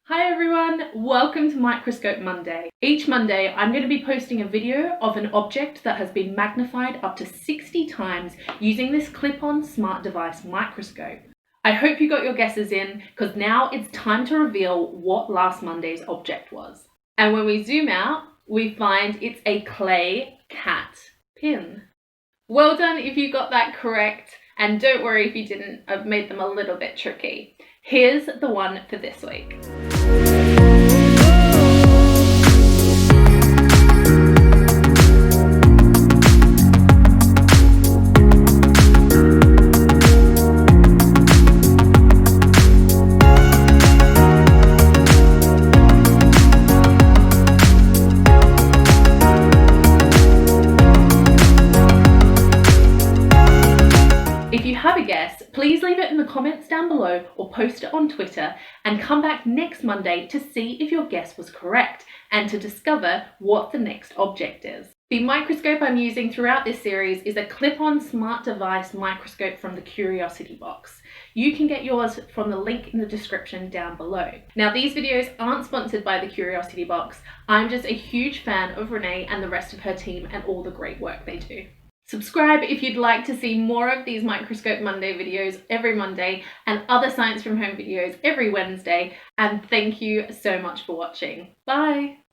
Hi everyone, welcome to Microscope Monday. Each Monday I'm going to be posting a video of an object that has been magnified up to 60 times using this clip-on smart device microscope. I hope you got your guesses in because now it's time to reveal what last Monday's object was. And when we zoom out, we find it's a clay cat pin. Well done if you got that correct, and don't worry if you didn't, I've made them a little bit tricky. Here's the one for this week. If you have a guess, please leave it in the comments down below or post it on Twitter, and come back next Monday to see if your guess was correct and to discover what the next object is. The microscope I'm using throughout this series is a clip-on smart device microscope from the Curiosity Box. You can get yours from the link in the description down below. Now, these videos aren't sponsored by the Curiosity Box. I'm just a huge fan of Renee and the rest of her team and all the great work they do. Subscribe if you'd like to see more of these Microscope Monday videos every Monday and other Science from Home videos every Wednesday. And thank you so much for watching. Bye!